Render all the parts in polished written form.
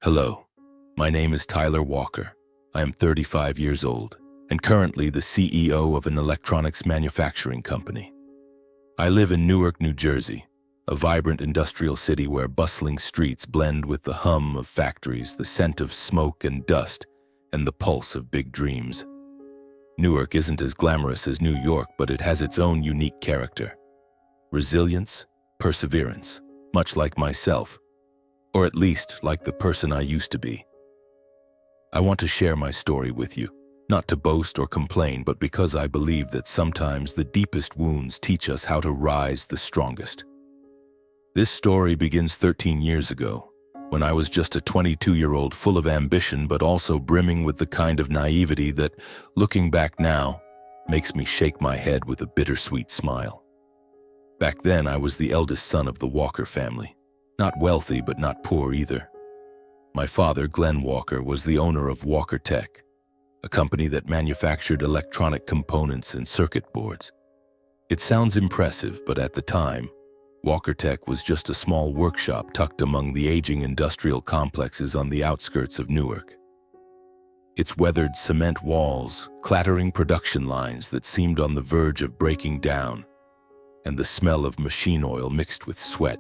Hello, my name is Tyler Walker. I am 35 years old and currently the CEO of an electronics manufacturing company. I live in Newark, New Jersey, a vibrant industrial city where bustling streets blend with the hum of factories, the scent of smoke and dust, and the pulse of big dreams. Newark isn't as glamorous as New York, but it has its own unique character. Resilience, perseverance, much like myself, or at least like the person I used to be. I want to share my story with you, not to boast or complain, but because I believe that sometimes the deepest wounds teach us how to rise the strongest. This story begins 13 years ago, when I was just a 22-year-old full of ambition but also brimming with the kind of naivety that, looking back now, makes me shake my head with a bittersweet smile. Back then, I was the eldest son of the Walker family. Not wealthy, but not poor either. My father, Glenn Walker, was the owner of Walker Tech, a company that manufactured electronic components and circuit boards. It sounds impressive, but at the time, Walker Tech was just a small workshop tucked among the aging industrial complexes on the outskirts of Newark. Its weathered cement walls, clattering production lines that seemed on the verge of breaking down, and the smell of machine oil mixed with sweat.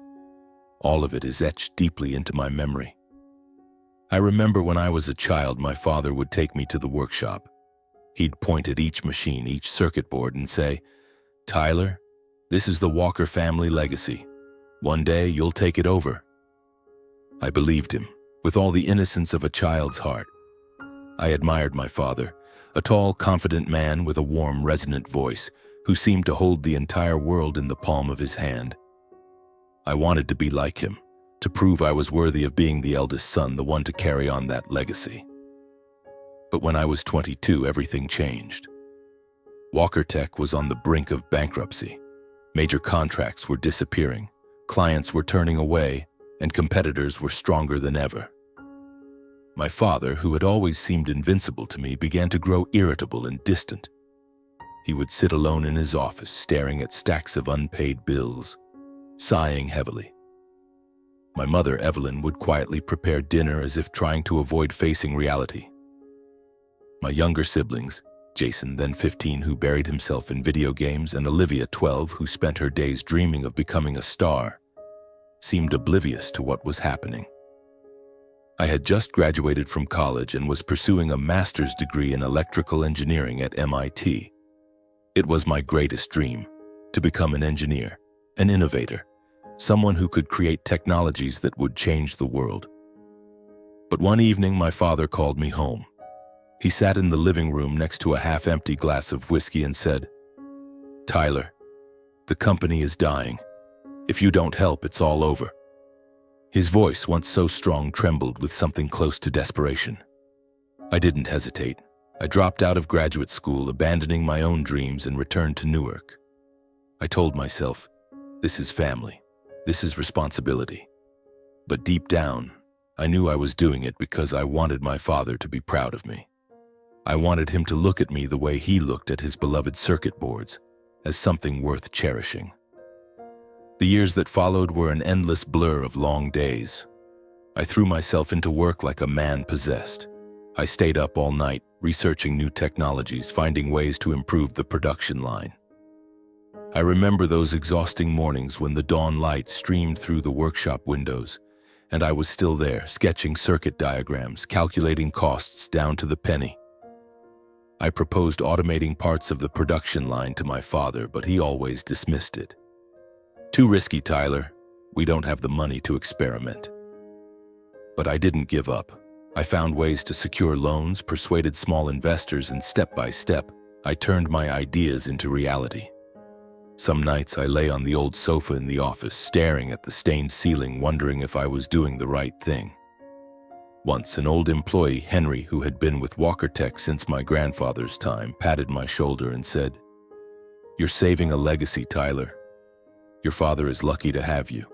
All of it is etched deeply into my memory. I remember when I was a child, my father would take me to the workshop. He'd point at each machine, each circuit board, and say, "Tyler, this is the Walker family legacy. One day you'll take it over." I believed him, with all the innocence of a child's heart. I admired my father, a tall, confident man with a warm, resonant voice, who seemed to hold the entire world in the palm of his hand. I wanted to be like him, to prove I was worthy of being the eldest son, the one to carry on that legacy. But when I was 22, everything changed. Walker Tech was on the brink of bankruptcy. Major contracts were disappearing, clients were turning away, and competitors were stronger than ever. My father, who had always seemed invincible to me, began to grow irritable and distant. He would sit alone in his office, staring at stacks of unpaid bills, sighing heavily. My mother, Evelyn, would quietly prepare dinner as if trying to avoid facing reality. My younger siblings, Jason, then 15, who buried himself in video games, and Olivia, 12, who spent her days dreaming of becoming a star, seemed oblivious to what was happening. I had just graduated from college and was pursuing a master's degree in electrical engineering at MIT. It was my greatest dream, to become an engineer, an innovator, someone who could create technologies that would change the world. But one evening, my father called me home. He sat in the living room next to a half-empty glass of whiskey and said, "Tyler, the company is dying. If you don't help, it's all over." His voice, once so strong, trembled with something close to desperation. I didn't hesitate. I dropped out of graduate school, abandoning my own dreams, and returned to Newark. I told myself, this is family. This is responsibility. But deep down, I knew I was doing it because I wanted my father to be proud of me. I wanted him to look at me the way he looked at his beloved circuit boards, as something worth cherishing. The years that followed were an endless blur of long days. I threw myself into work like a man possessed. I stayed up all night, researching new technologies, finding ways to improve the production line. I remember those exhausting mornings when the dawn light streamed through the workshop windows, and I was still there, sketching circuit diagrams, calculating costs down to the penny. I proposed automating parts of the production line to my father, but he always dismissed it. "Too risky, Tyler. We don't have the money to experiment." But I didn't give up. I found ways to secure loans, persuaded small investors, and step by step, I turned my ideas into reality. Some nights I lay on the old sofa in the office, staring at the stained ceiling, wondering if I was doing the right thing. Once, an old employee, Henry, who had been with Walker Tech since my grandfather's time, patted my shoulder and said, "You're saving a legacy, Tyler. Your father is lucky to have you."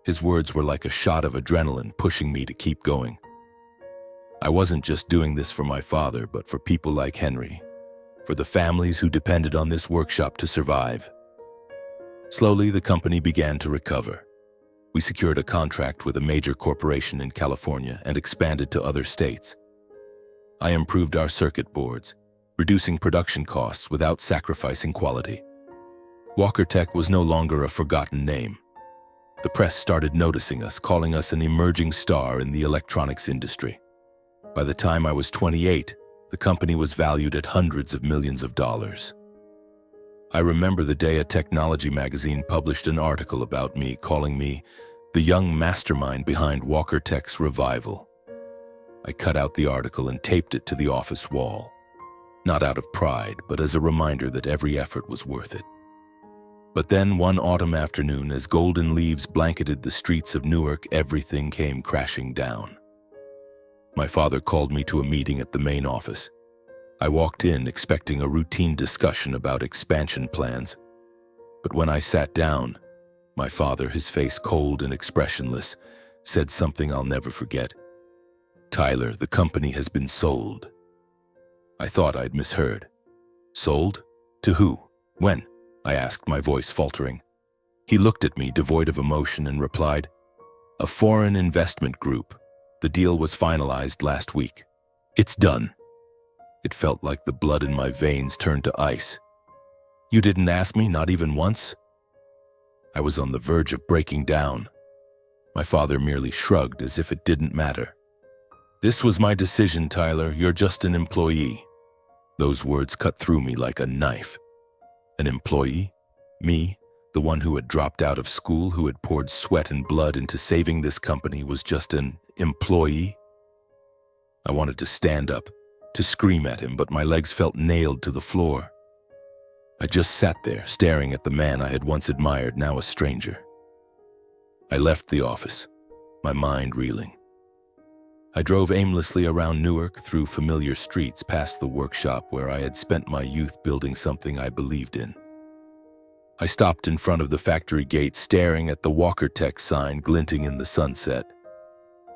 His words were like a shot of adrenaline, pushing me to keep going. I wasn't just doing this for my father, but for people like Henry, for the families who depended on this workshop to survive. Slowly, the company began to recover. We secured a contract with a major corporation in California and expanded to other states. I improved our circuit boards, reducing production costs without sacrificing quality. Walker Tech was no longer a forgotten name. The press started noticing us, calling us an emerging star in the electronics industry. By the time I was 28, the company was valued at hundreds of millions of dollars. I remember the day a technology magazine published an article about me, calling me the young mastermind behind Walker Tech's revival. I cut out the article and taped it to the office wall, not out of pride, but as a reminder that every effort was worth it. But then one autumn afternoon, as golden leaves blanketed the streets of Newark, everything came crashing down. My father called me to a meeting at the main office. I walked in expecting a routine discussion about expansion plans. But when I sat down, my father, his face cold and expressionless, said something I'll never forget. "Tyler, the company has been sold." I thought I'd misheard. Sold? To who? When? I asked, my voice faltering. He looked at me, devoid of emotion, and replied, "A foreign investment group. The deal was finalized last week. It's done." It felt like the blood in my veins turned to ice. "You didn't ask me, not even once?" I was on the verge of breaking down. My father merely shrugged as if it didn't matter. "This was my decision, Tyler. You're just an employee." Those words cut through me like a knife. An employee? Me, the one who had dropped out of school, who had poured sweat and blood into saving this company, was just an employee? I wanted to stand up, to scream at him, but my legs felt nailed to the floor. I just sat there, staring at the man I had once admired, now a stranger. I left the office, my mind reeling. I drove aimlessly around Newark, through familiar streets, past the workshop where I had spent my youth building something I believed in. I stopped in front of the factory gate, staring at the Walker Tech sign glinting in the sunset.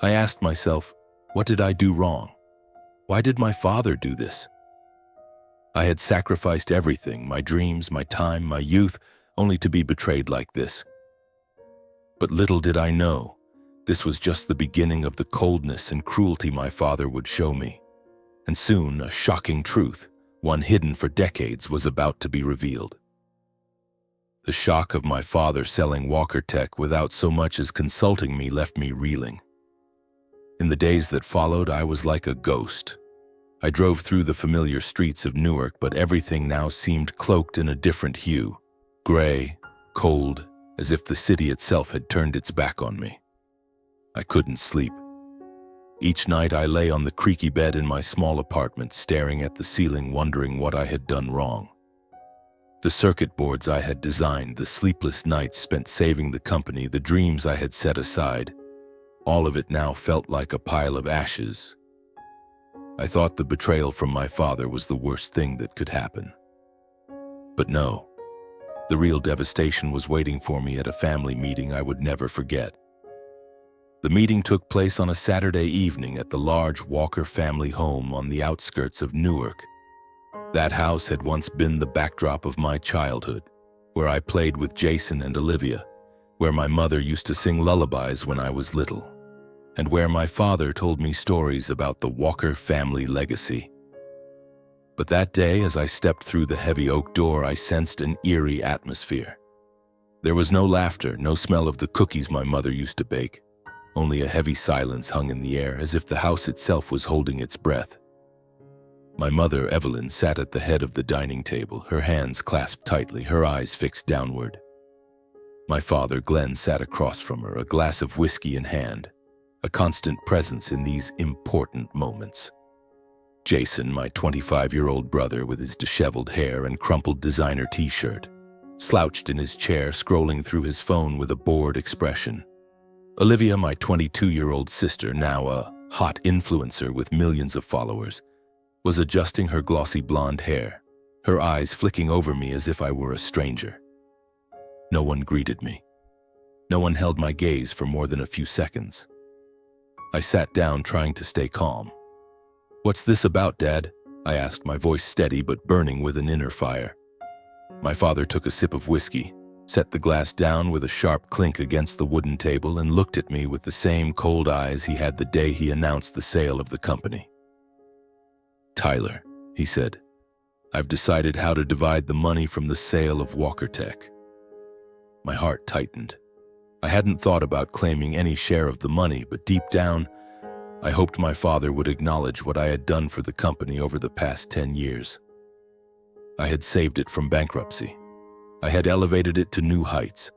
I asked myself, what did I do wrong? Why did my father do this? I had sacrificed everything, my dreams, my time, my youth, only to be betrayed like this. But little did I know, this was just the beginning of the coldness and cruelty my father would show me. And soon, a shocking truth, one hidden for decades, was about to be revealed. The shock of my father selling Walker Tech without so much as consulting me left me reeling. In the days that followed, I was like a ghost. I drove through the familiar streets of Newark, but everything now seemed cloaked in a different hue. Gray, cold, as if the city itself had turned its back on me. I couldn't sleep. Each night I lay on the creaky bed in my small apartment, staring at the ceiling, wondering what I had done wrong. The circuit boards I had designed, the sleepless nights spent saving the company, the dreams I had set aside, all of it now felt like a pile of ashes. I thought the betrayal from my father was the worst thing that could happen. But no, the real devastation was waiting for me at a family meeting I would never forget. The meeting took place on a Saturday evening at the large Walker family home on the outskirts of Newark. That house had once been the backdrop of my childhood, where I played with Jason and Olivia, where my mother used to sing lullabies when I was little, and where my father told me stories about the Walker family legacy. But that day, as I stepped through the heavy oak door, I sensed an eerie atmosphere. There was no laughter, no smell of the cookies my mother used to bake. Only a heavy silence hung in the air, as if the house itself was holding its breath. My mother, Evelyn, sat at the head of the dining table, her hands clasped tightly, her eyes fixed downward. My father, Glenn, sat across from her, a glass of whiskey in hand, a constant presence in these important moments. Jason, my 25-year-old brother with his disheveled hair and crumpled designer t-shirt, slouched in his chair, scrolling through his phone with a bored expression. Olivia, my 22-year-old sister, now a hot influencer with millions of followers, was adjusting her glossy blonde hair, her eyes flicking over me as if I were a stranger. No one greeted me. No one held my gaze for more than a few seconds. I sat down, trying to stay calm. "What's this about, Dad?" I asked, my voice steady but burning with an inner fire. My father took a sip of whiskey, set the glass down with a sharp clink against the wooden table, and looked at me with the same cold eyes he had the day he announced the sale of the company. "Tyler," he said, "I've decided how to divide the money from the sale of Walker Tech." My heart tightened. I hadn't thought about claiming any share of the money, but deep down, I hoped my father would acknowledge what I had done for the company over the past 10 years. I had saved it from bankruptcy. I had elevated it to new heights.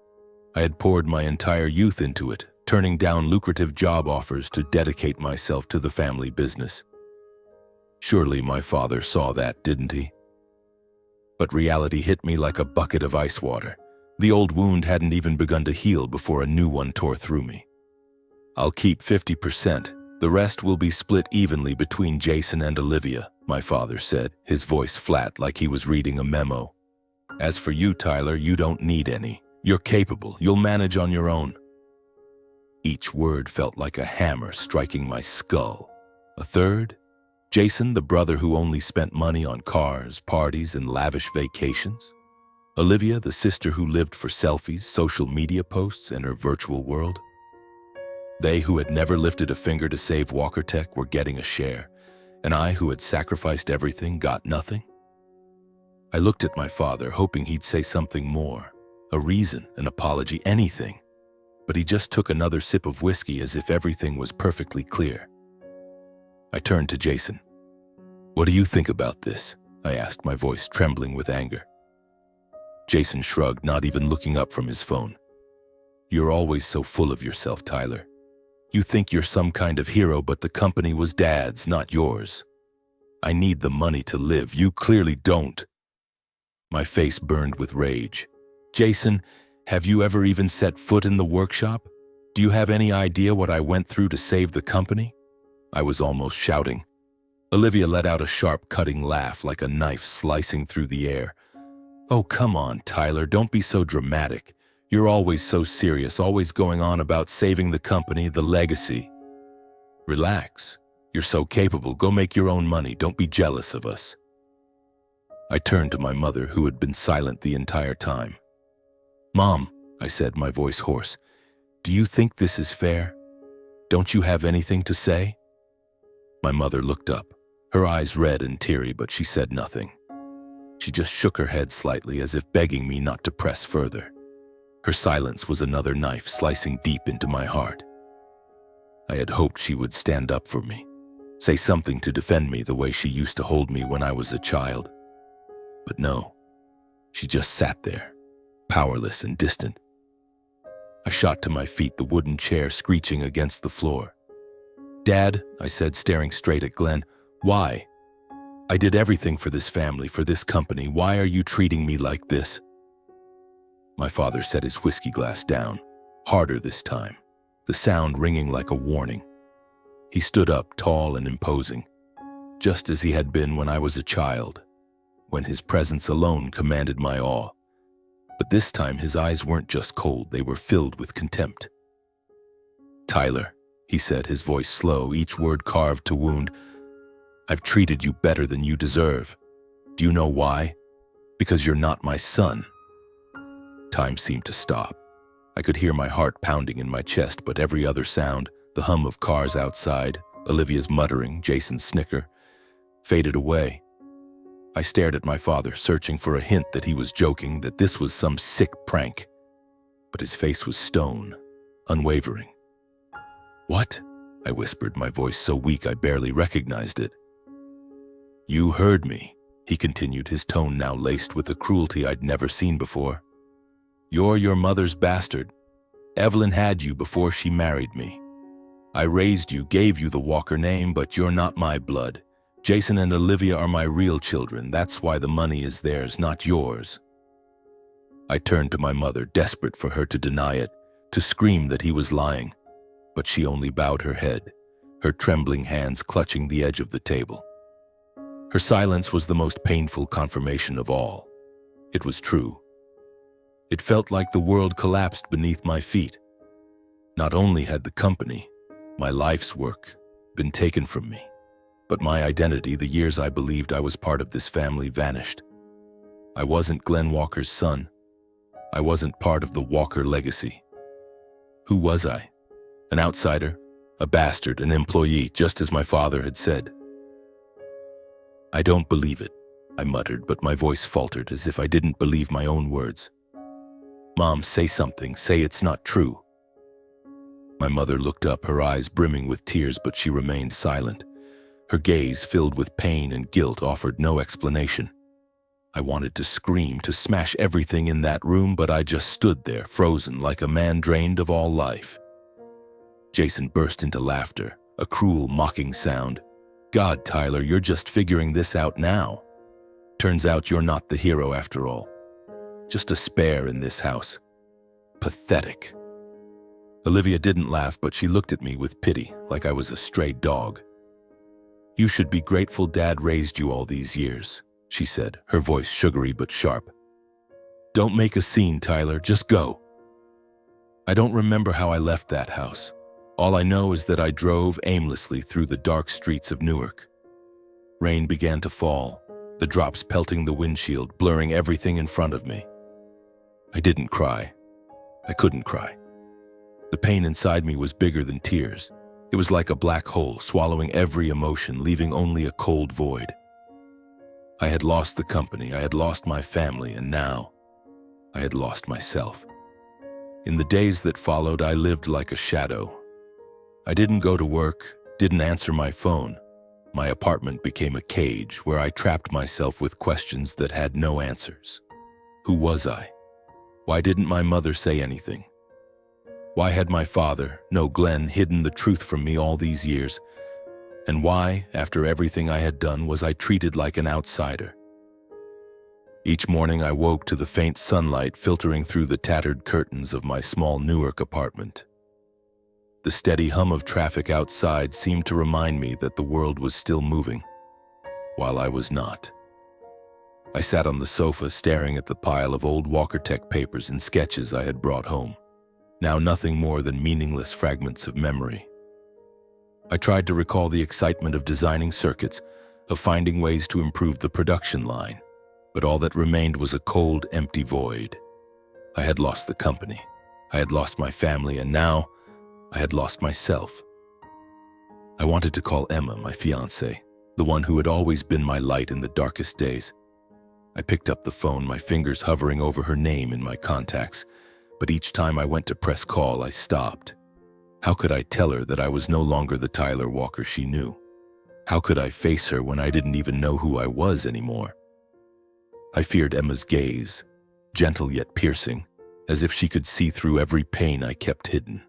I had poured my entire youth into it, turning down lucrative job offers to dedicate myself to the family business. Surely my father saw that, didn't he? But reality hit me like a bucket of ice water. The old wound hadn't even begun to heal before a new one tore through me. "I'll keep 50%. The rest will be split evenly between Jason and Olivia," my father said, his voice flat like he was reading a memo. "As for you, Tyler, you don't need any. You're capable. You'll manage on your own." Each word felt like a hammer striking my skull. A third? Jason, the brother who only spent money on cars, parties, and lavish vacations? Olivia, the sister who lived for selfies, social media posts, and her virtual world? They who had never lifted a finger to save Walker Tech were getting a share, and I, who had sacrificed everything, got nothing? I looked at my father, hoping he'd say something more, a reason, an apology, anything. But he just took another sip of whiskey as if everything was perfectly clear. I turned to Jason. "What do you think about this?" I asked, my voice trembling with anger. Jason shrugged, not even looking up from his phone. "You're always so full of yourself, Tyler. You think you're some kind of hero, but the company was Dad's, not yours. I need the money to live. You clearly don't." My face burned with rage. "Jason, have you ever even set foot in the workshop? Do you have any idea what I went through to save the company?" I was almost shouting. Olivia let out a sharp, cutting laugh like a knife slicing through the air. "Oh, come on, Tyler, don't be so dramatic. You're always so serious, always going on about saving the company, the legacy." "Relax. You're so capable. Go make your own money. Don't be jealous of us." I turned to my mother, who had been silent the entire time. "Mom," I said, my voice hoarse, "do you think this is fair? Don't you have anything to say?" My mother looked up, her eyes red and teary, but she said nothing. She just shook her head slightly, as if begging me not to press further. Her silence was another knife slicing deep into my heart. I had hoped she would stand up for me, say something to defend me the way she used to hold me when I was a child. But no, she just sat there, powerless and distant. I shot to my feet, the wooden chair screeching against the floor. "Dad," I said, staring straight at Glenn, "why? I did everything for this family, for this company. Why are you treating me like this?" My father set his whiskey glass down, harder this time, the sound ringing like a warning. He stood up, tall and imposing, just as he had been when I was a child, when his presence alone commanded my awe. But this time his eyes weren't just cold, they were filled with contempt. "Tyler," he said, his voice slow, each word carved to wound, "I've treated you better than you deserve. Do you know why? Because you're not my son." Time seemed to stop. I could hear my heart pounding in my chest, but every other sound, the hum of cars outside, Olivia's muttering, Jason's snicker, faded away. I stared at my father, searching for a hint that he was joking, that this was some sick prank. But his face was stone, unwavering. "What?" I whispered, my voice so weak I barely recognized it. "You heard me," he continued, his tone now laced with a cruelty I'd never seen before. "You're your mother's bastard. Evelyn had you before she married me. I raised you, gave you the Walker name, but you're not my blood. Jason and Olivia are my real children. That's why the money is theirs, not yours." I turned to my mother, desperate for her to deny it, to scream that he was lying. But she only bowed her head, her trembling hands clutching the edge of the table. Her silence was the most painful confirmation of all. It was true. It felt like the world collapsed beneath my feet. Not only had the company, my life's work, been taken from me, but my identity, the years I believed I was part of this family, vanished. I wasn't Glenn Walker's son. I wasn't part of the Walker legacy. Who was I? An outsider? A bastard, an employee, just as my father had said. I don't believe it, I muttered, but my voice faltered as if I didn't believe my own words. Mom, say something, say it's not true. My mother looked up, her eyes brimming with tears, but she remained silent. Her gaze, filled with pain and guilt, offered no explanation. I wanted to scream, to smash everything in that room, but I just stood there, frozen, like a man drained of all life. Jason burst into laughter, a cruel, mocking sound. God, Tyler, you're just figuring this out now. Turns out you're not the hero after all. Just a spare in this house. Pathetic. Olivia didn't laugh, but she looked at me with pity, like I was a stray dog. You should be grateful Dad raised you all these years, she said, her voice sugary but sharp. Don't make a scene, Tyler, just go. I don't remember how I left that house. All I know is that I drove aimlessly through the dark streets of Newark. Rain began to fall, the drops pelting the windshield, blurring everything in front of me. I didn't cry. I couldn't cry. The pain inside me was bigger than tears. It was like a black hole, swallowing every emotion, leaving only a cold void. I had lost the company, I had lost my family, and now I had lost myself. In the days that followed, I lived like a shadow. I didn't go to work, didn't answer my phone. My apartment became a cage where I trapped myself with questions that had no answers. Who was I? Why didn't my mother say anything? Why had my father, no Glenn, hidden the truth from me all these years? And why, after everything I had done, was I treated like an outsider? Each morning I woke to the faint sunlight filtering through the tattered curtains of my small Newark apartment. The steady hum of traffic outside seemed to remind me that the world was still moving, while I was not. I sat on the sofa staring at the pile of old Walker Tech papers and sketches I had brought home, now nothing more than meaningless fragments of memory. I tried to recall the excitement of designing circuits, of finding ways to improve the production line, but all that remained was a cold, empty void. I had lost the company, I had lost my family, and now I had lost myself. I wanted to call Emma, my fiancée, the one who had always been my light in the darkest days. I picked up the phone, my fingers hovering over her name in my contacts, but each time I went to press call, I stopped. How could I tell her that I was no longer the Tyler Walker she knew? How could I face her when I didn't even know who I was anymore? I feared Emma's gaze, gentle yet piercing, as if she could see through every pain I kept hidden.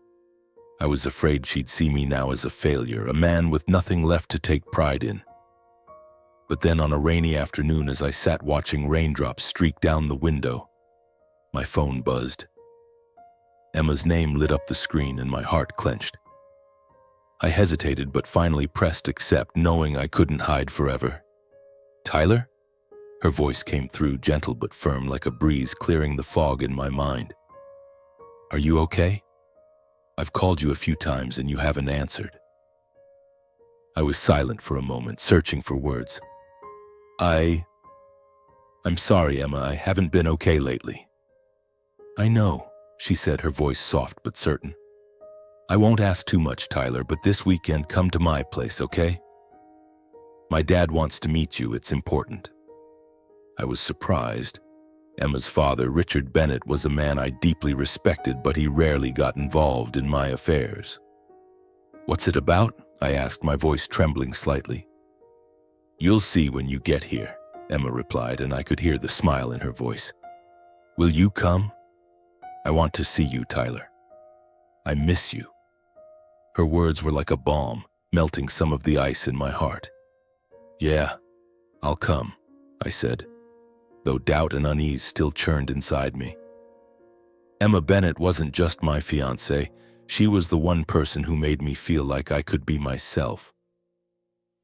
I was afraid she'd see me now as a failure, a man with nothing left to take pride in. But then on a rainy afternoon, as I sat watching raindrops streak down the window, my phone buzzed. Emma's name lit up the screen and my heart clenched. I hesitated but finally pressed accept, knowing I couldn't hide forever. Tyler? Her voice came through, gentle but firm, like a breeze clearing the fog in my mind. Are you okay? I've called you a few times and you haven't answered. I was silent for a moment, searching for words. I'm sorry, Emma, I haven't been okay lately. I know, she said, her voice soft but certain. I won't ask too much, Tyler, but this weekend come to my place, okay? My dad wants to meet you, it's important. I was surprised. Emma's father, Richard Bennett, was a man I deeply respected, but he rarely got involved in my affairs. What's it about? I asked, my voice trembling slightly. You'll see when you get here, Emma replied, and I could hear the smile in her voice. Will you come? I want to see you, Tyler. I miss you. Her words were like a balm, melting some of the ice in my heart. Yeah, I'll come, I said, though doubt and unease still churned inside me. Emma Bennett wasn't just my fiancée, she was the one person who made me feel like I could be myself.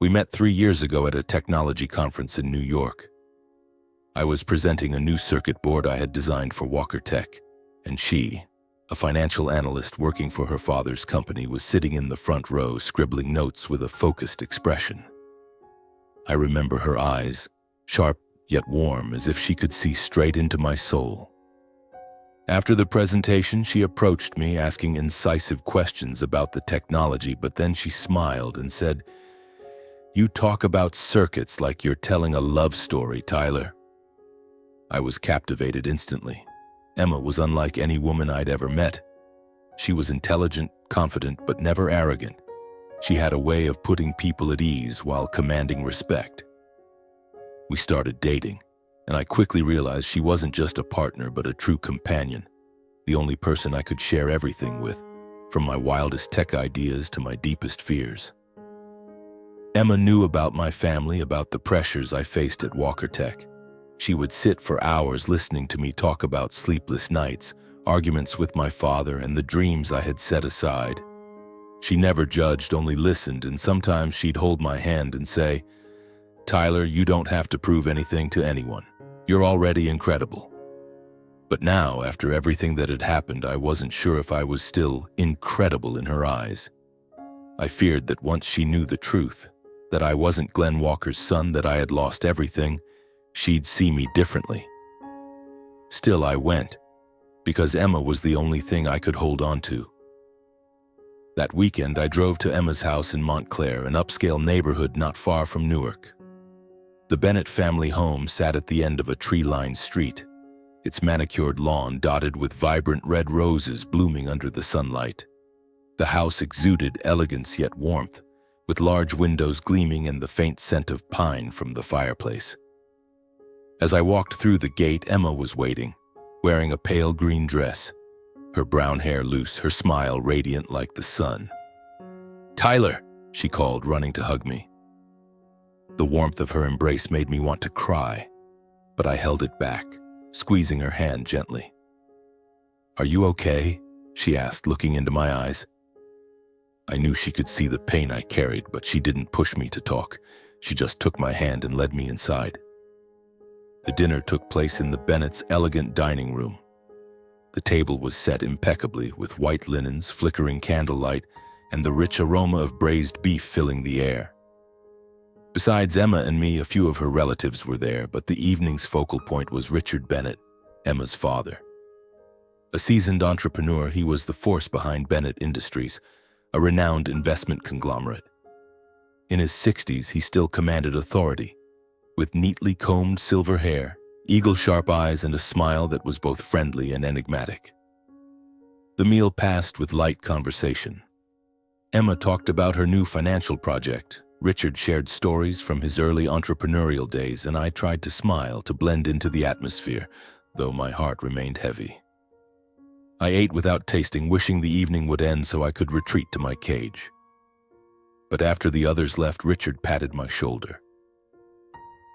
We met 3 years ago at a technology conference in New York. I was presenting a new circuit board I had designed for Walker Tech, and she, a financial analyst working for her father's company, was sitting in the front row scribbling notes with a focused expression. I remember her eyes, sharp yet warm, as if she could see straight into my soul. After the presentation, she approached me asking incisive questions about the technology, but then she smiled and said, "You talk about circuits like you're telling a love story, Tyler." I was captivated instantly. Emma was unlike any woman I'd ever met. She was intelligent, confident, but never arrogant. She had a way of putting people at ease while commanding respect. We started dating, and I quickly realized she wasn't just a partner but a true companion, the only person I could share everything with, from my wildest tech ideas to my deepest fears. Emma knew about my family, about the pressures I faced at Walker Tech. She would sit for hours listening to me talk about sleepless nights, arguments with my father, and the dreams I had set aside. She never judged, only listened, and sometimes she'd hold my hand and say, "Tyler, you don't have to prove anything to anyone. You're already incredible." But now, after everything that had happened, I wasn't sure if I was still incredible in her eyes. I feared that once she knew the truth, that I wasn't Glenn Walker's son, that I had lost everything, she'd see me differently. Still, I went, because Emma was the only thing I could hold on to. That weekend, I drove to Emma's house in Montclair, an upscale neighborhood not far from Newark. The Bennett family home sat at the end of a tree-lined street, its manicured lawn dotted with vibrant red roses blooming under the sunlight. The house exuded elegance yet warmth, with large windows gleaming and the faint scent of pine from the fireplace. As I walked through the gate, Emma was waiting, wearing a pale green dress, her brown hair loose, her smile radiant like the sun. "Tyler," she called, running to hug me. The warmth of her embrace made me want to cry, but I held it back, squeezing her hand gently. "Are you okay?" she asked, looking into my eyes. I knew she could see the pain I carried, but she didn't push me to talk. She just took my hand and led me inside. The dinner took place in the Bennett's elegant dining room. The table was set impeccably, with white linens, flickering candlelight, and the rich aroma of braised beef filling the air. Besides Emma and me, a few of her relatives were there, but the evening's focal point was Richard Bennett, Emma's father. A seasoned entrepreneur, he was the force behind Bennett Industries, a renowned investment conglomerate. In his 60s, he still commanded authority, with neatly combed silver hair, eagle-sharp eyes, and a smile that was both friendly and enigmatic. The meal passed with light conversation. Emma talked about her new financial project. Richard shared stories from his early entrepreneurial days, and I tried to smile to blend into the atmosphere, though my heart remained heavy. I ate without tasting, wishing the evening would end so I could retreat to my cage. But after the others left, Richard patted my shoulder.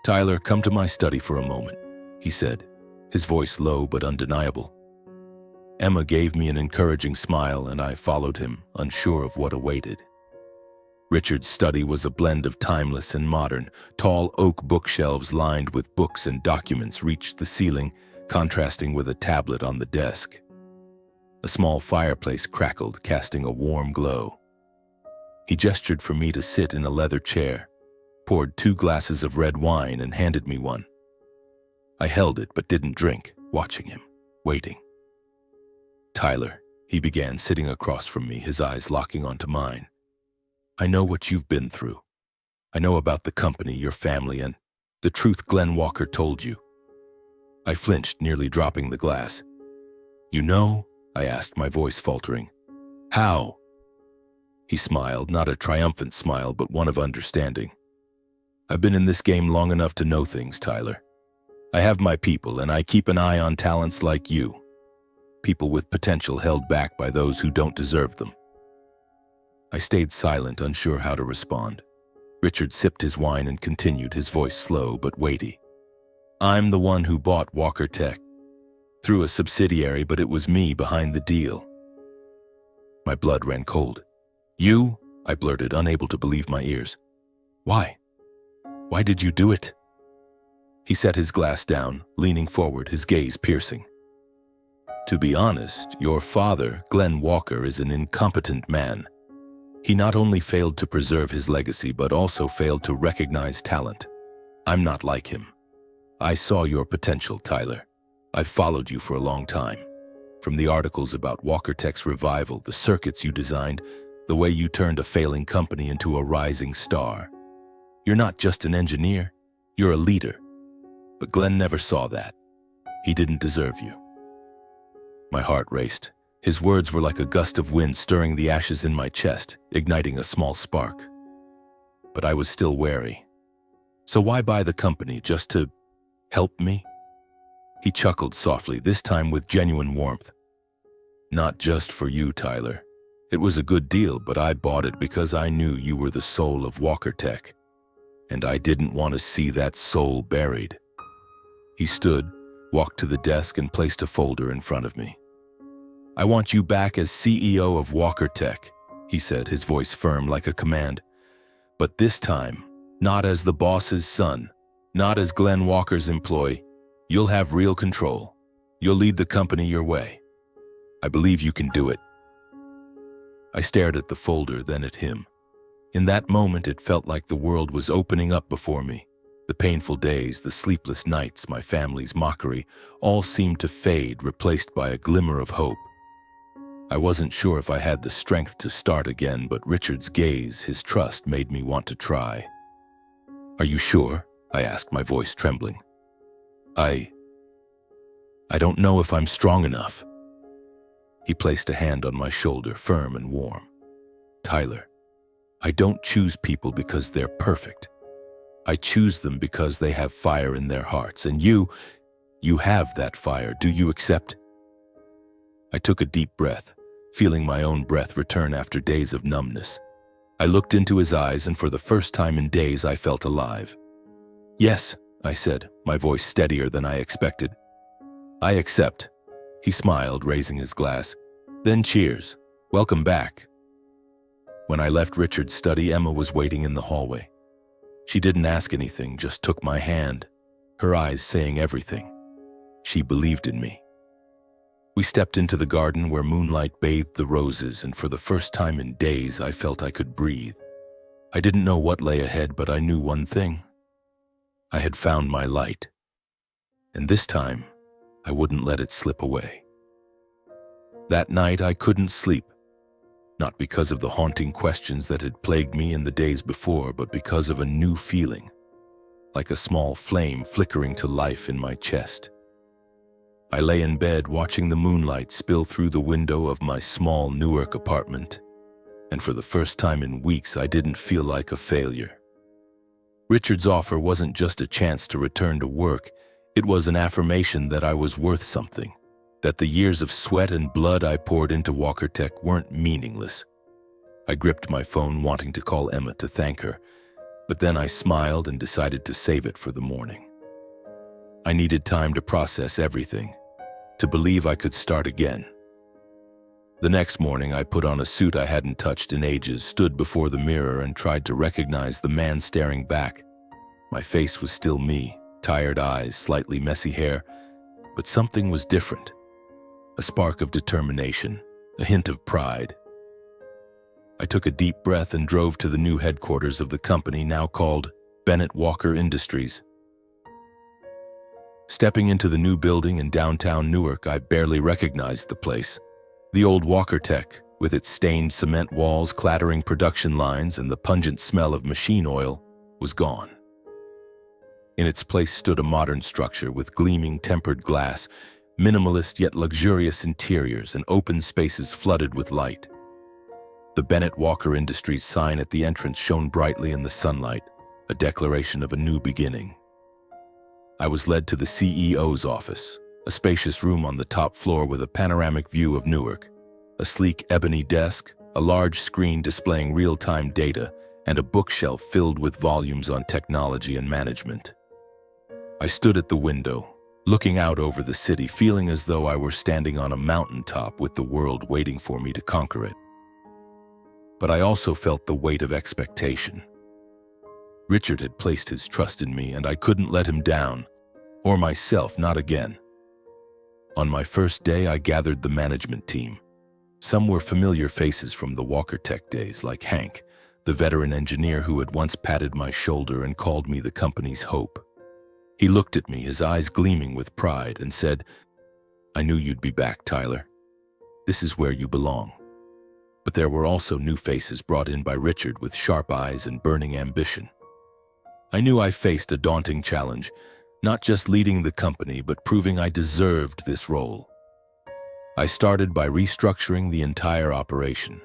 "Tyler, come to my study for a moment," he said, his voice low but undeniable. Emma gave me an encouraging smile, and I followed him, unsure of what awaited. Richard's study was a blend of timeless and modern. Tall oak bookshelves lined with books and documents reached the ceiling, contrasting with a tablet on the desk. A small fireplace crackled, casting a warm glow. He gestured for me to sit in a leather chair, poured 2 glasses of red wine, and handed me one. I held it but didn't drink, watching him, waiting. "Tyler," he began, sitting across from me, his eyes locking onto mine. "I know what you've been through. I know about the company, your family, and the truth Glenn Walker told you." I flinched, nearly dropping the glass. "You know?" I asked, my voice faltering. "How?" He smiled, not a triumphant smile, but one of understanding. "I've been in this game long enough to know things, Tyler. I have my people, and I keep an eye on talents like you. People with potential held back by those who don't deserve them." I stayed silent, unsure how to respond. Richard sipped his wine and continued, his voice slow but weighty. "I'm the one who bought Walker Tech. Through a subsidiary, but it was me behind the deal." My blood ran cold. "You?" I blurted, unable to believe my ears. "Why? Why did you do it?" He set his glass down, leaning forward, his gaze piercing. "To be honest, your father, Glenn Walker, is an incompetent man. He not only failed to preserve his legacy, but also failed to recognize talent. I'm not like him. I saw your potential, Tyler. I've followed you for a long time. From the articles about Walker Tech's revival, the circuits you designed, the way you turned a failing company into a rising star. You're not just an engineer, you're a leader. But Glenn never saw that. He didn't deserve you. My heart raced. His words were like a gust of wind stirring the ashes in my chest, igniting a small spark. But I was still wary. So why buy the company, just to help me? He chuckled softly, this time with genuine warmth. Not just for you, Tyler. It was a good deal, but I bought it because I knew you were the soul of Walker Tech. And I didn't want to see that soul buried. He stood, walked to the desk, and placed a folder in front of me. I want you back as CEO of Walker Tech, he said, his voice firm like a command. But this time, not as the boss's son, not as Glenn Walker's employee. You'll have real control. You'll lead the company your way. I believe you can do it. I stared at the folder, then at him. In that moment, it felt like the world was opening up before me. The painful days, the sleepless nights, my family's mockery, all seemed to fade, replaced by a glimmer of hope. I wasn't sure if I had the strength to start again, but Richard's gaze, his trust, made me want to try. Are you sure? I asked, my voice trembling. I don't know if I'm strong enough. He placed a hand on my shoulder, firm and warm. Tyler, I don't choose people because they're perfect. I choose them because they have fire in their hearts, and you have that fire. Do you accept? I took a deep breath, feeling my own breath return after days of numbness. I looked into his eyes, and for the first time in days, I felt alive. Yes, I said, my voice steadier than I expected. I accept. He smiled, raising his glass. Then cheers. Welcome back. When I left Richard's study, Emma was waiting in the hallway. She didn't ask anything, just took my hand, her eyes saying everything. She believed in me. We stepped into the garden where moonlight bathed the roses, and for the first time in days, I felt I could breathe. I didn't know what lay ahead, but I knew one thing. I had found my light. And this time, I wouldn't let it slip away. That night, I couldn't sleep. Not because of the haunting questions that had plagued me in the days before, but because of a new feeling, like a small flame flickering to life in my chest. I lay in bed watching the moonlight spill through the window of my small Newark apartment, and for the first time in weeks, I didn't feel like a failure. Richard's offer wasn't just a chance to return to work, it was an affirmation that I was worth something, that the years of sweat and blood I poured into Walker Tech weren't meaningless. I gripped my phone, wanting to call Emma to thank her, but then I smiled and decided to save it for the morning. I needed time to process everything, to believe I could start again. The next morning, I put on a suit I hadn't touched in ages, stood before the mirror, and tried to recognize the man staring back. My face was still me, tired eyes, slightly messy hair, but something was different. A spark of determination, a hint of pride. I took a deep breath and drove to the new headquarters of the company, now called Bennett Walker Industries. Stepping into the new building in downtown Newark, I barely recognized the place. The old Walker Tech, with its stained cement walls, clattering production lines, and the pungent smell of machine oil, was gone. In its place stood a modern structure with gleaming tempered glass, minimalist yet luxurious interiors, and open spaces flooded with light. The Bennett Walker Industries sign at the entrance shone brightly in the sunlight, a declaration of a new beginning. I was led to the CEO's office, a spacious room on the top floor with a panoramic view of Newark, a sleek ebony desk, a large screen displaying real-time data, and a bookshelf filled with volumes on technology and management. I stood at the window, looking out over the city, feeling as though I were standing on a mountaintop with the world waiting for me to conquer it. But I also felt the weight of expectation. Richard had placed his trust in me, and I couldn't let him down, or myself, not again. On my first day, I gathered the management team. Some were familiar faces from the Walker Tech days, like Hank, the veteran engineer who had once patted my shoulder and called me the company's hope. He looked at me, his eyes gleaming with pride, and said, I knew you'd be back, Tyler. This is where you belong." But there were also new faces brought in by Richard with sharp eyes and burning ambition. I knew I faced a daunting challenge, not just leading the company, but proving I deserved this role. I started by restructuring the entire operation.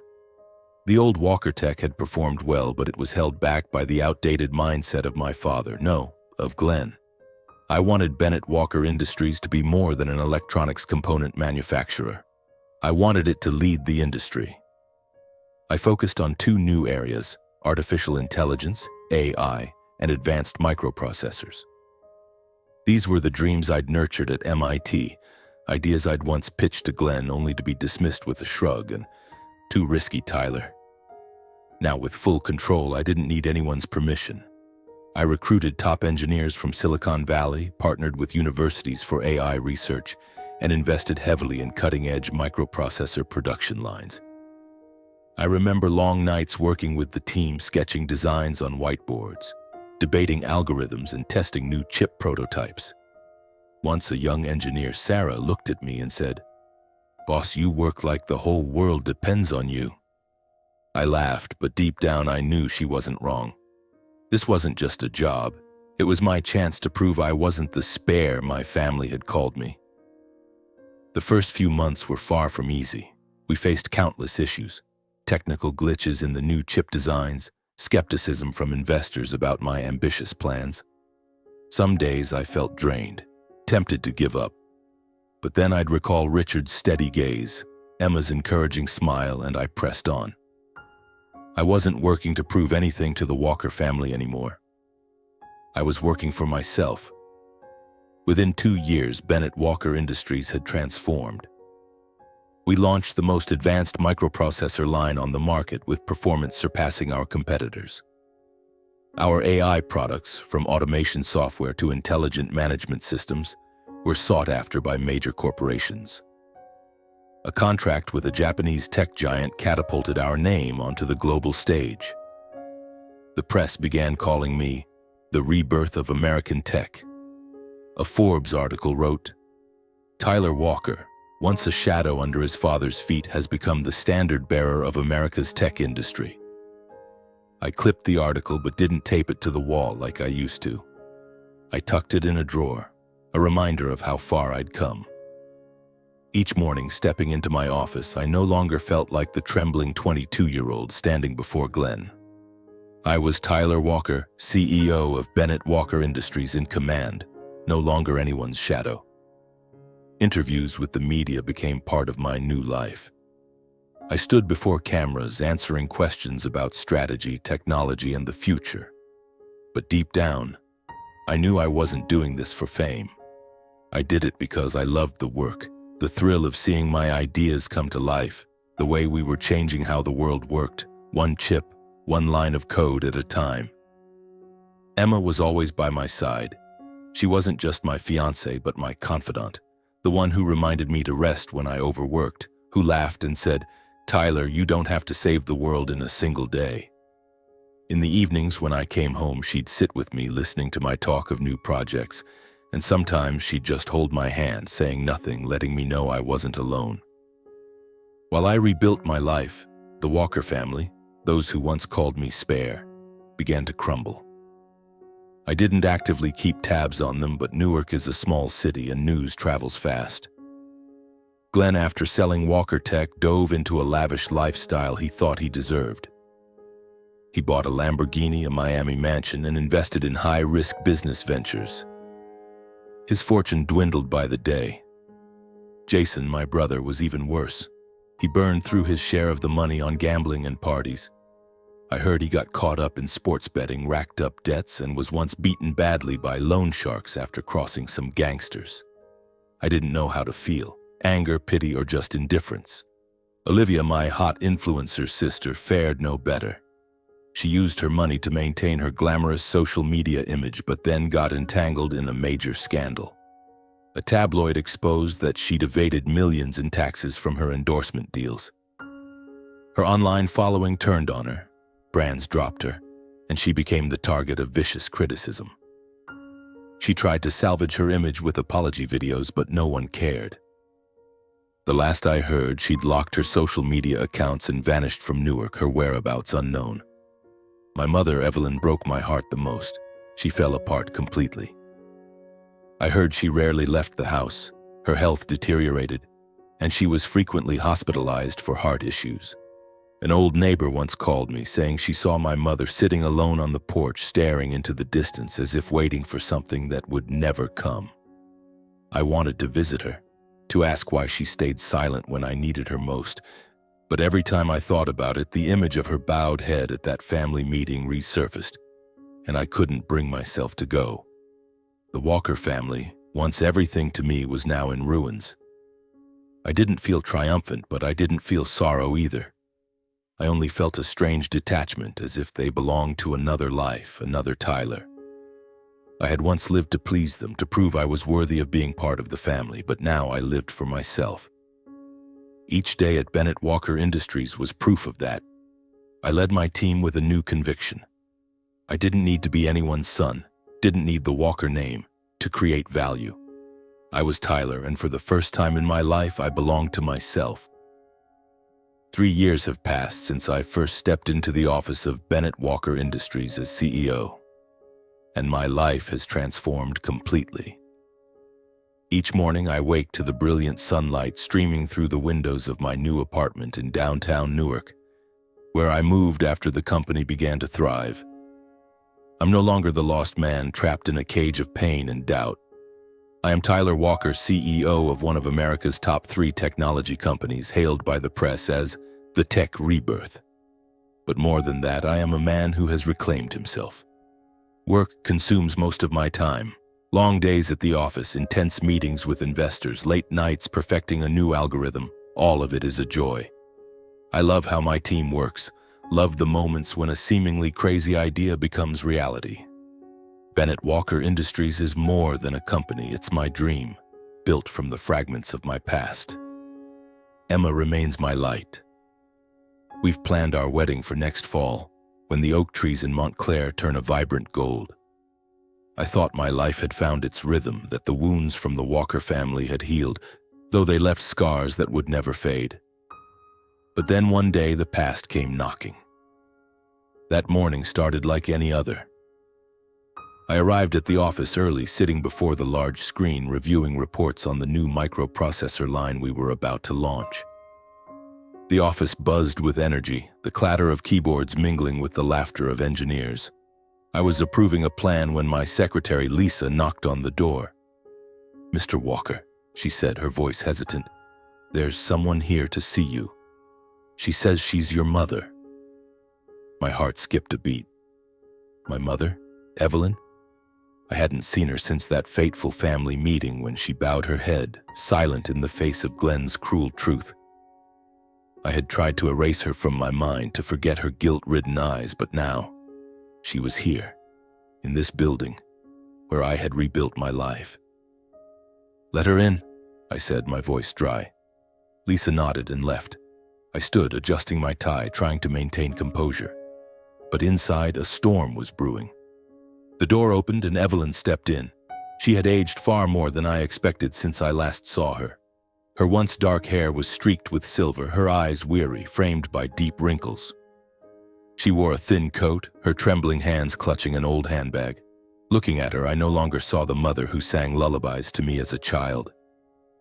The old Walker Tech had performed well, but it was held back by the outdated mindset of my father, no, of Glenn. I wanted Bennett Walker Industries to be more than an electronics component manufacturer. I wanted it to lead the industry. I focused on two new areas: artificial intelligence, AI, and advanced microprocessors. These were the dreams I'd nurtured at MIT, ideas I'd once pitched to Glenn only to be dismissed with a shrug and, "Too risky, Tyler." Now, with full control, I didn't need anyone's permission. I recruited top engineers from Silicon Valley, partnered with universities for AI research, and invested heavily in cutting-edge microprocessor production lines. I remember long nights working with the team, sketching designs on whiteboards, debating algorithms and testing new chip prototypes. Once a young engineer, Sarah, looked at me and said, "Boss, you work like the whole world depends on you." I laughed, but deep down I knew she wasn't wrong. This wasn't just a job. It was my chance to prove I wasn't the spare my family had called me. The first few months were far from easy. We faced countless issues: technical glitches in the new chip designs, skepticism from investors about my ambitious plans. Some days I felt drained, tempted to give up. But then I'd recall Richard's steady gaze, Emma's encouraging smile, and I pressed on. I wasn't working to prove anything to the Walker family anymore. I was working for myself. Within 2 years, Bennett Walker Industries had transformed. We launched the most advanced microprocessor line on the market, with performance surpassing our competitors. Our AI products, from automation software to intelligent management systems, were sought after by major corporations. A contract with a Japanese tech giant catapulted our name onto the global stage. The press began calling me the rebirth of American tech. A Forbes article wrote, "Tyler Walker, once a shadow under his father's feet, has become the standard bearer of America's tech industry." I clipped the article but didn't tape it to the wall like I used to. I tucked it in a drawer, a reminder of how far I'd come. Each morning, stepping into my office, I no longer felt like the trembling 22-year-old standing before Glenn. I was Tyler Walker, CEO of Bennett Walker Industries, in command, no longer anyone's shadow. Interviews with the media became part of my new life. I stood before cameras, answering questions about strategy, technology, and the future. But deep down, I knew I wasn't doing this for fame. I did it because I loved the work, the thrill of seeing my ideas come to life, the way we were changing how the world worked, one chip, one line of code at a time. Emma was always by my side. She wasn't just my fiancée, but my confidant, the one who reminded me to rest when I overworked, who laughed and said, "Tyler, you don't have to save the world in a single day." In the evenings when I came home, she'd sit with me, listening to my talk of new projects, and sometimes she'd just hold my hand, saying nothing, letting me know I wasn't alone. While I rebuilt my life, the Walker family, those who once called me spare, began to crumble. I didn't actively keep tabs on them, but Newark is a small city and news travels fast. Glenn, after selling Walker Tech, dove into a lavish lifestyle he thought he deserved. He bought a Lamborghini, a Miami mansion, and invested in high-risk business ventures. His fortune dwindled by the day. Jason, my brother, was even worse. He burned through his share of the money on gambling and parties. I heard he got caught up in sports betting, racked up debts, and was once beaten badly by loan sharks after crossing some gangsters. I didn't know how to feel: anger, pity, or just indifference. Olivia, my hot influencer sister, fared no better. She used her money to maintain her glamorous social media image, but then got entangled in a major scandal. A tabloid exposed that she'd evaded millions in taxes from her endorsement deals. Her online following turned on her. Brands dropped her, and she became the target of vicious criticism. She tried to salvage her image with apology videos, but no one cared. The last I heard, she'd locked her social media accounts and vanished from Newark, her whereabouts unknown. My mother, Evelyn, broke my heart the most. She fell apart completely. I heard she rarely left the house, her health deteriorated, and she was frequently hospitalized for heart issues. An old neighbor once called me, saying she saw my mother sitting alone on the porch, staring into the distance as if waiting for something that would never come. I wanted to visit her, to ask why she stayed silent when I needed her most, but every time I thought about it, the image of her bowed head at that family meeting resurfaced, and I couldn't bring myself to go. The Walker family, once everything to me, was now in ruins. I didn't feel triumphant, but I didn't feel sorrow either. I only felt a strange detachment, as if they belonged to another life, another Tyler. I had once lived to please them, to prove I was worthy of being part of the family, but now I lived for myself. Each day at Bennett Walker Industries was proof of that. I led my team with a new conviction. I didn't need to be anyone's son, didn't need the Walker name, to create value. I was Tyler, and for the first time in my life, I belonged to myself. 3 years have passed since I first stepped into the office of Bennett Walker Industries as CEO, and my life has transformed completely. Each morning I wake to the brilliant sunlight streaming through the windows of my new apartment in downtown Newark, where I moved after the company began to thrive. I'm no longer the lost man trapped in a cage of pain and doubt. I am Tyler Walker, CEO of one of America's top 3 technology companies, hailed by the press as the tech rebirth. But more than that, I am a man who has reclaimed himself. Work consumes most of my time. Long days at the office, intense meetings with investors, late nights perfecting a new algorithm, all of it is a joy. I love how my team works, love the moments when a seemingly crazy idea becomes reality. Bennett Walker Industries is more than a company, it's my dream, built from the fragments of my past. Emma remains my light. We've planned our wedding for next fall, when the oak trees in Montclair turn a vibrant gold. I thought my life had found its rhythm, that the wounds from the Walker family had healed, though they left scars that would never fade. But then one day the past came knocking. That morning started like any other. I arrived at the office early, sitting before the large screen, reviewing reports on the new microprocessor line we were about to launch. The office buzzed with energy, the clatter of keyboards mingling with the laughter of engineers. I was approving a plan when my secretary, Lisa, knocked on the door. "Mr. Walker," she said, her voice hesitant, "there's someone here to see you. She says she's your mother." My heart skipped a beat. My mother? Evelyn? I hadn't seen her since that fateful family meeting when she bowed her head, silent in the face of Glenn's cruel truth. I had tried to erase her from my mind, to forget her guilt-ridden eyes, but now she was here, in this building, where I had rebuilt my life. "Let her in," I said, my voice dry. Lisa nodded and left. I stood, adjusting my tie, trying to maintain composure. But inside, a storm was brewing. The door opened and Evelyn stepped in. She had aged far more than I expected since I last saw her. Her once dark hair was streaked with silver, her eyes weary, framed by deep wrinkles. She wore a thin coat, her trembling hands clutching an old handbag. Looking at her, I no longer saw the mother who sang lullabies to me as a child,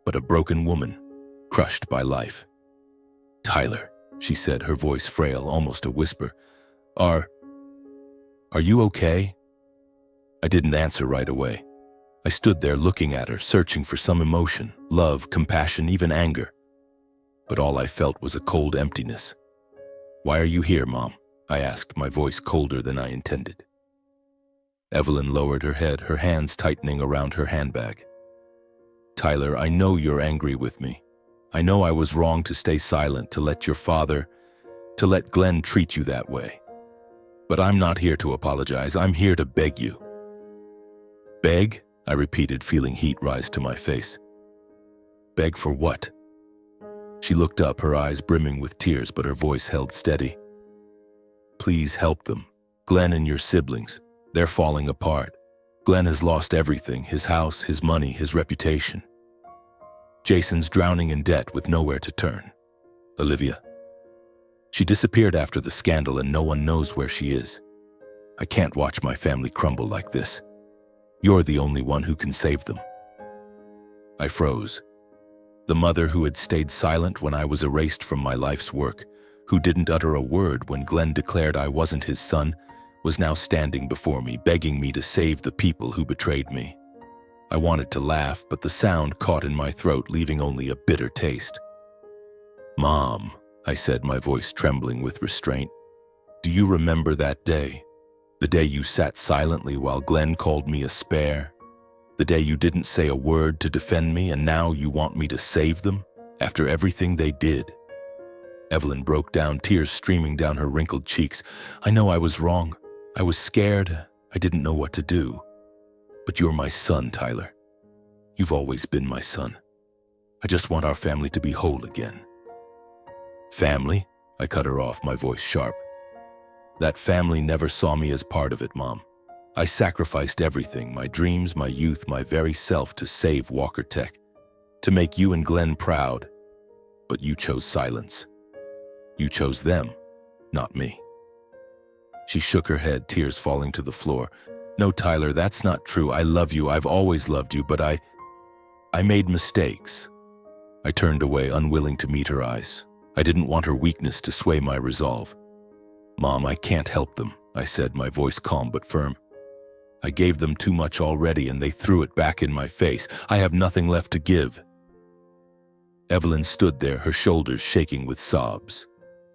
but a broken woman, crushed by life. "Tyler," she said, her voice frail, almost a whisper. Are you okay?" I didn't answer right away. I stood there looking at her, searching for some emotion, love, compassion, even anger. But all I felt was a cold emptiness. "Why are you here, Mom?" I asked, my voice colder than I intended. Evelyn lowered her head, her hands tightening around her handbag. "Tyler, I know you're angry with me. I know I was wrong to stay silent, to let Glenn treat you that way. But I'm not here to apologize. I'm here to beg you." "Beg?" I repeated, feeling heat rise to my face. "Beg for what?" She looked up, her eyes brimming with tears, but her voice held steady. "Please help them. Glenn and your siblings. They're falling apart. Glenn has lost everything, his house, his money, his reputation." Jason's drowning in debt with nowhere to turn. Olivia. She disappeared after the scandal and no one knows where she is. I can't watch my family crumble like this. You're the only one who can save them. I froze. The mother who had stayed silent when I was erased from my life's work, who didn't utter a word when Glenn declared I wasn't his son, was now standing before me, begging me to save the people who betrayed me. I wanted to laugh, but the sound caught in my throat, leaving only a bitter taste. "Mom," I said, my voice trembling with restraint, "do you remember that day? The day you sat silently while Glenn called me a spare? The day you didn't say a word to defend me, and now you want me to save them, after everything they did?" Evelyn broke down, tears streaming down her wrinkled cheeks. "I know I was wrong. I was scared. I didn't know what to do. But you're my son, Tyler. You've always been my son. I just want our family to be whole again." "Family?" I cut her off, my voice sharp. "That family never saw me as part of it, Mom. I sacrificed everything, my dreams, my youth, my very self to save Walker Tech, to make you and Glenn proud. But you chose silence. You chose them, not me." She shook her head, tears falling to the floor. "No, Tyler, that's not true. I love you. I've always loved you, but I made mistakes." I turned away, unwilling to meet her eyes. I didn't want her weakness to sway my resolve. "Mom, I can't help them," I said, my voice calm but firm. "I gave them too much already, and they threw it back in my face. I have nothing left to give." Evelyn stood there, her shoulders shaking with sobs.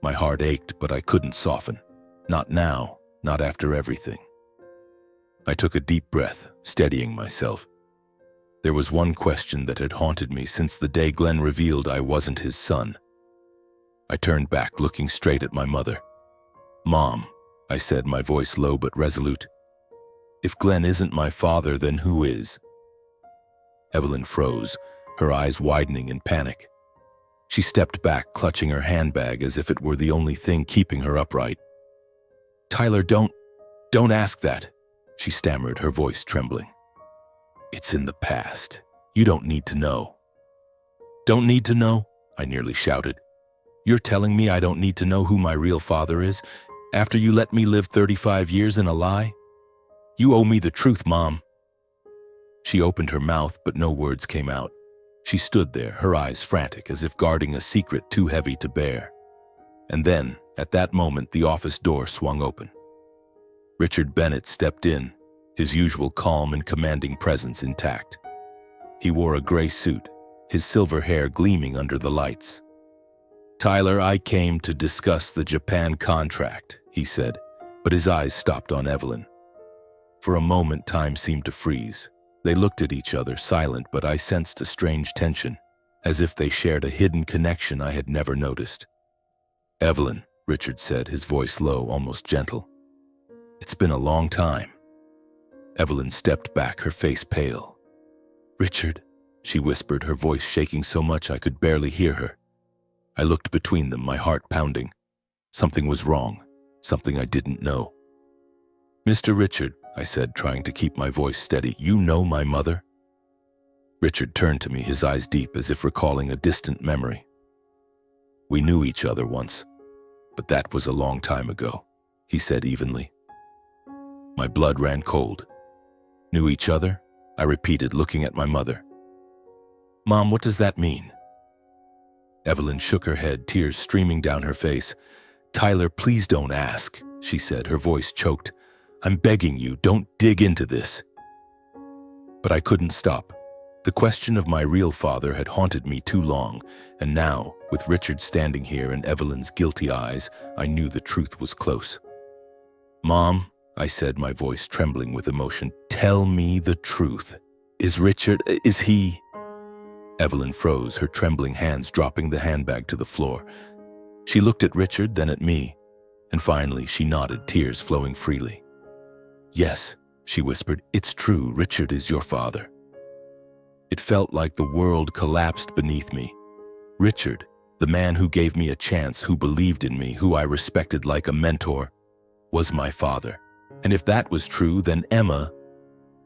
My heart ached, but I couldn't soften. Not now, not after everything. I took a deep breath, steadying myself. There was one question that had haunted me since the day Glenn revealed I wasn't his son. I turned back, looking straight at my mother. "Mom," I said, my voice low but resolute, "if Glenn isn't my father, then who is?" Evelyn froze, her eyes widening in panic. She stepped back, clutching her handbag as if it were the only thing keeping her upright. "Tyler, don't ask that," she stammered, her voice trembling. "It's in the past. You don't need to know." "Don't need to know?" I nearly shouted. "You're telling me I don't need to know who my real father is, after you let me live 35 years in a lie? You owe me the truth, Mom." She opened her mouth, but no words came out. She stood there, her eyes frantic, as if guarding a secret too heavy to bear. And then, at that moment, the office door swung open. Richard Bennett stepped in, his usual calm and commanding presence intact. He wore a gray suit, his silver hair gleaming under the lights. "Tyler, I came to discuss the Japan contract," he said, but his eyes stopped on Evelyn. For a moment, time seemed to freeze. They looked at each other, silent, but I sensed a strange tension, as if they shared a hidden connection I had never noticed. "Evelyn," Richard said, his voice low, almost gentle. "It's been a long time." Evelyn stepped back, her face pale. "Richard," she whispered, her voice shaking so much I could barely hear her. I looked between them, my heart pounding. Something was wrong, something I didn't know. "Mr. Richard," I said, trying to keep my voice steady, "you know my mother?" Richard turned to me, his eyes deep, as if recalling a distant memory. "We knew each other once, but that was a long time ago," he said evenly. My blood ran cold. "Knew each other?" I repeated, looking at my mother. "Mom, what does that mean?" Evelyn shook her head, tears streaming down her face. "Tyler, please don't ask," she said, her voice choked. "I'm begging you, don't dig into this." But I couldn't stop. The question of my real father had haunted me too long, and now, with Richard standing here and Evelyn's guilty eyes, I knew the truth was close. "Mom," I said, my voice trembling with emotion, "tell me the truth. Is he—" Evelyn froze, her trembling hands dropping the handbag to the floor. She looked at Richard, then at me, and finally she nodded, tears flowing freely. "Yes," she whispered, "it's true. Richard is your father." It felt like the world collapsed beneath me. Richard, the man who gave me a chance, who believed in me, who I respected like a mentor, was my father. And if that was true, then Emma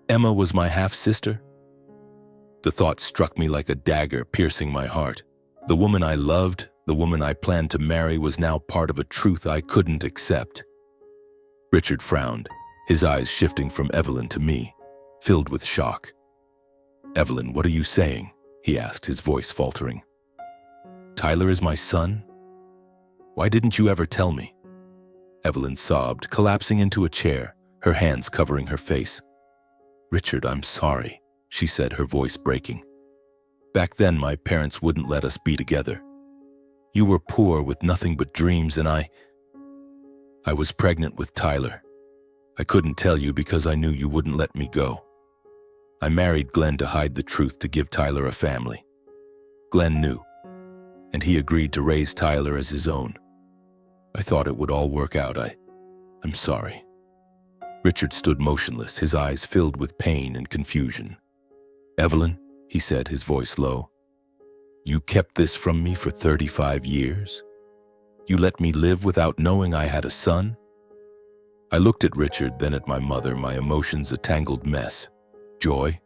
was my half-sister? The thought struck me like a dagger, piercing my heart. The woman I loved, the woman I planned to marry, was now part of a truth I couldn't accept. Richard frowned, his eyes shifting from Evelyn to me, filled with shock. "Evelyn, what are you saying?" he asked, his voice faltering. "Tyler is my son? Why didn't you ever tell me?" Evelyn sobbed, collapsing into a chair, her hands covering her face. "Richard, I'm sorry," she said, her voice breaking. "Back then, my parents wouldn't let us be together. You were poor with nothing but dreams, and I was pregnant with Tyler. I couldn't tell you because I knew you wouldn't let me go. I married Glenn to hide the truth, to give Tyler a family. Glenn knew, and he agreed to raise Tyler as his own. I thought it would all work out. I'm sorry." Richard stood motionless, his eyes filled with pain and confusion. "Evelyn," he said, his voice low, "you kept this from me for 35 years? You let me live without knowing I had a son?" I looked at Richard, then at my mother, my emotions a tangled mess. Joy,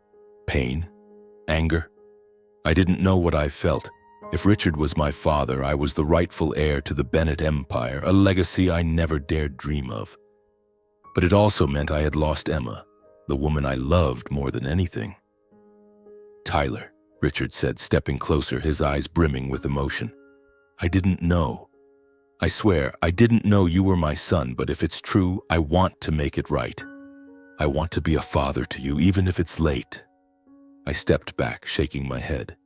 pain, anger. I didn't know what I felt. If Richard was my father, I was the rightful heir to the Bennett empire, a legacy I never dared dream of. But it also meant I had lost Emma, the woman I loved more than anything. "Tyler," Richard said, stepping closer, his eyes brimming with emotion. "I didn't know. I swear, I didn't know you were my son, but if it's true, I want to make it right. I want to be a father to you, even if it's late." I stepped back, shaking my head.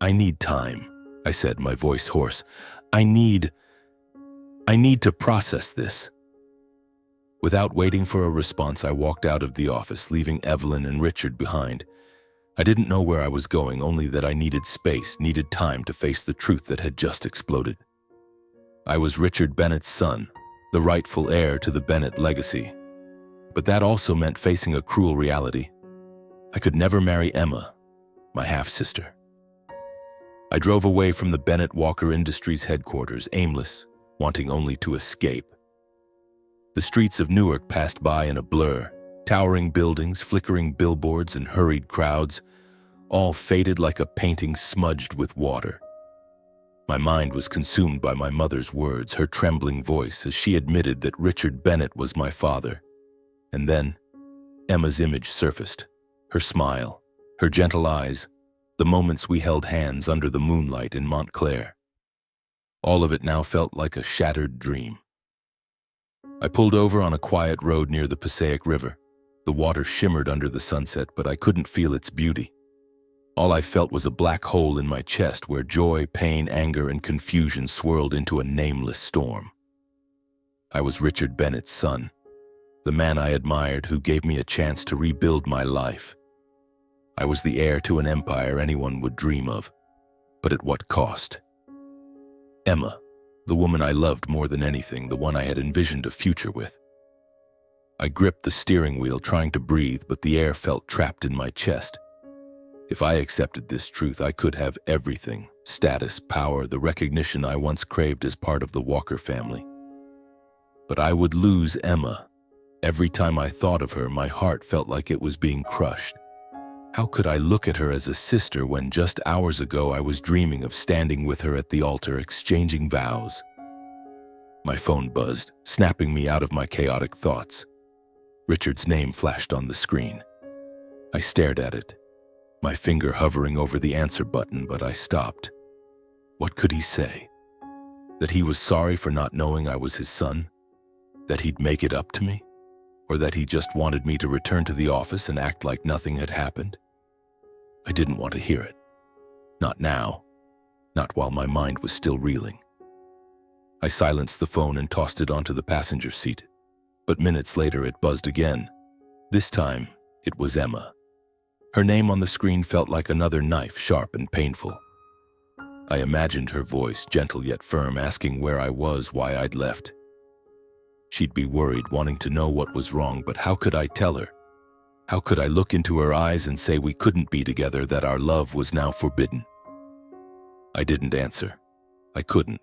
"I need time," I said, my voice hoarse. I need to process this." Without waiting for a response, I walked out of the office, leaving Evelyn and Richard behind. I didn't know where I was going, only that I needed space, needed time to face the truth that had just exploded. I was Richard Bennett's son, the rightful heir to the Bennett legacy. But that also meant facing a cruel reality. I could never marry Emma, my half-sister. I drove away from the Bennett Walker Industries headquarters, aimless, wanting only to escape. The streets of Newark passed by in a blur, towering buildings, flickering billboards, and hurried crowds, all faded like a painting smudged with water. My mind was consumed by my mother's words, her trembling voice as she admitted that Richard Bennett was my father. And then, Emma's image surfaced, her smile, her gentle eyes, the moments we held hands under the moonlight in Montclair. All of it now felt like a shattered dream. I pulled over on a quiet road near the Passaic River. The water shimmered under the sunset, but I couldn't feel its beauty. All I felt was a black hole in my chest where joy, pain, anger, and confusion swirled into a nameless storm. I was Richard Bennett's son, the man I admired who gave me a chance to rebuild my life. I was the heir to an empire anyone would dream of, but at what cost? Emma, the woman I loved more than anything, the one I had envisioned a future with. I gripped the steering wheel, trying to breathe, but the air felt trapped in my chest. If I accepted this truth, I could have everything: status, power, the recognition I once craved as part of the Walker family. But I would lose Emma. Every time I thought of her, my heart felt like it was being crushed. How could I look at her as a sister when just hours ago I was dreaming of standing with her at the altar, exchanging vows? My phone buzzed, snapping me out of my chaotic thoughts. Richard's name flashed on the screen. I stared at it, my finger hovering over the answer button, but I stopped. What could he say? That he was sorry for not knowing I was his son? That he'd make it up to me? Or that he just wanted me to return to the office and act like nothing had happened? I didn't want to hear it. Not now. Not while my mind was still reeling. I silenced the phone and tossed it onto the passenger seat. But minutes later it buzzed again. This time, it was Emma. Her name on the screen felt like another knife, sharp and painful. I imagined her voice, gentle yet firm, asking where I was, why I'd left. She'd be worried, wanting to know what was wrong, but how could I tell her? How could I look into her eyes and say we couldn't be together, that our love was now forbidden? I didn't answer. I couldn't.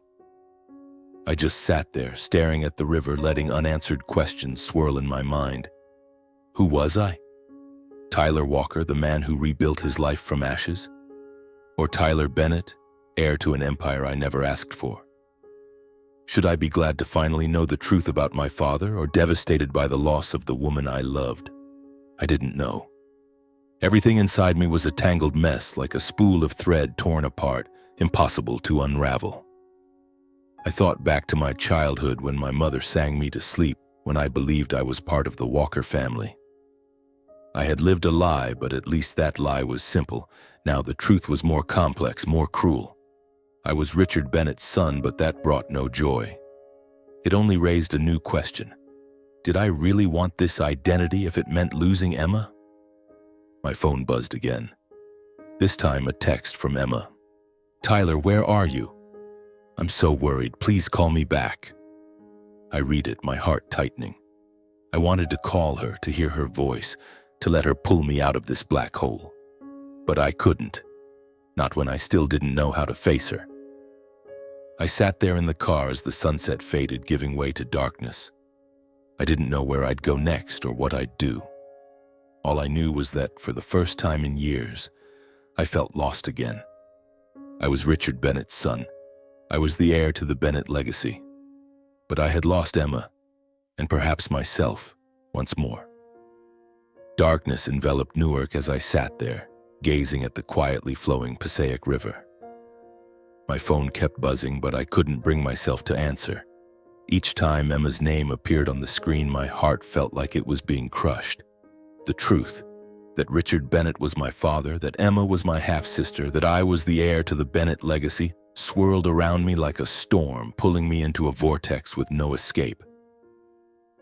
I just sat there, staring at the river, letting unanswered questions swirl in my mind. Who was I? Tyler Walker, the man who rebuilt his life from ashes? Or Tyler Bennett, heir to an empire I never asked for? Should I be glad to finally know the truth about my father, or devastated by the loss of the woman I loved? I didn't know. Everything inside me was a tangled mess, like a spool of thread torn apart, impossible to unravel. I thought back to my childhood when my mother sang me to sleep, when I believed I was part of the Walker family. I had lived a lie, but at least that lie was simple. Now the truth was more complex, more cruel. I was Richard Bennett's son, but that brought no joy. It only raised a new question. Did I really want this identity if it meant losing Emma? My phone buzzed again. This time a text from Emma. "Tyler, where are you? I'm so worried. Please call me back." I read it, my heart tightening. I wanted to call her, to hear her voice, to let her pull me out of this black hole. But I couldn't. Not when I still didn't know how to face her. I sat there in the car as the sunset faded, giving way to darkness. I didn't know where I'd go next or what I'd do. All I knew was that, for the first time in years, I felt lost again. I was Richard Bennett's son. I was the heir to the Bennett legacy. But I had lost Emma, and perhaps myself, once more. Darkness enveloped Newark as I sat there, gazing at the quietly flowing Passaic River. My phone kept buzzing, but I couldn't bring myself to answer. Each time Emma's name appeared on the screen, my heart felt like it was being crushed. The truth, that Richard Bennett was my father, that Emma was my half-sister, that I was the heir to the Bennett legacy, swirled around me like a storm, pulling me into a vortex with no escape.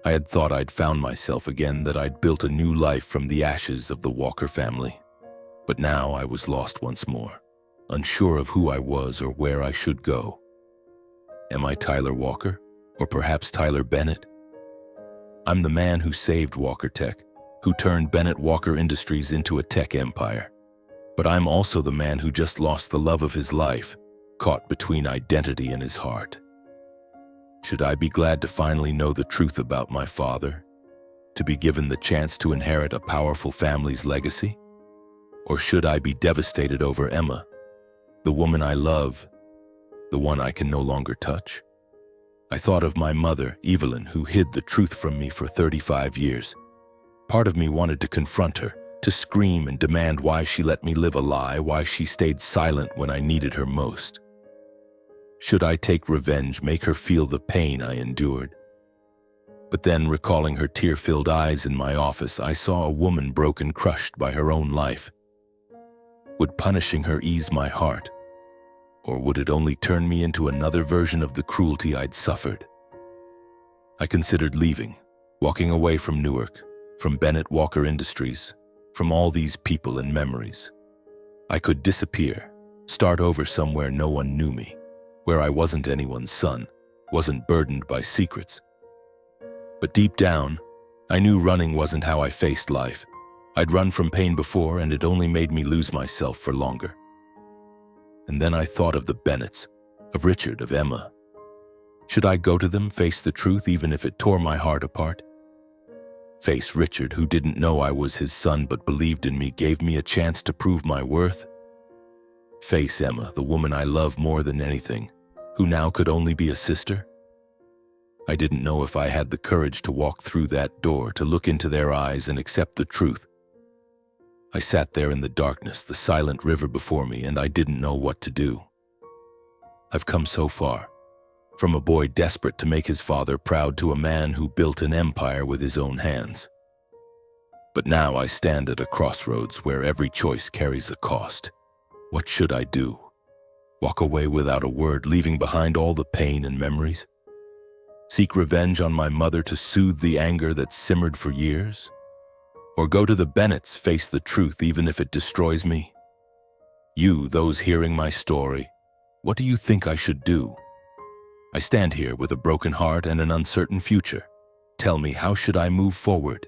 I had thought I'd found myself again, that I'd built a new life from the ashes of the Walker family. But now I was lost once more, unsure of who I was or where I should go. Am I Tyler Walker? Or perhaps Tyler Bennett? I'm the man who saved Walker Tech, who turned Bennett Walker Industries into a tech empire. But I'm also the man who just lost the love of his life, caught between identity and his heart. Should I be glad to finally know the truth about my father? To be given the chance to inherit a powerful family's legacy? Or should I be devastated over Emma, the woman I love, the one I can no longer touch? I thought of my mother, Evelyn, who hid the truth from me for 35 years. Part of me wanted to confront her, to scream and demand why she let me live a lie, why she stayed silent when I needed her most. Should I take revenge, make her feel the pain I endured? But then, recalling her tear-filled eyes in my office, I saw a woman broken, crushed by her own life. Would punishing her ease my heart? Or would it only turn me into another version of the cruelty I'd suffered? I considered leaving, walking away from Newark, from Bennett Walker Industries, from all these people and memories. I could disappear, start over somewhere no one knew me, where I wasn't anyone's son, wasn't burdened by secrets. But deep down, I knew running wasn't how I faced life. I'd run from pain before, and it only made me lose myself for longer. And then I thought of the Bennetts, of Richard, of Emma. Should I go to them, face the truth, even if it tore my heart apart? Face Richard, who didn't know I was his son but believed in me, gave me a chance to prove my worth? Face Emma, the woman I love more than anything, who now could only be a sister? I didn't know if I had the courage to walk through that door, to look into their eyes and accept the truth. I sat there in the darkness, the silent river before me, and I didn't know what to do. I've come so far, from a boy desperate to make his father proud to a man who built an empire with his own hands. But now I stand at a crossroads where every choice carries a cost. What should I do? Walk away without a word, leaving behind all the pain and memories? Seek revenge on my mother to soothe the anger that simmered for years? Or go to the Bennetts, face the truth even if it destroys me? You, those hearing my story, what do you think I should do? I stand here with a broken heart and an uncertain future. Tell me, how should I move forward?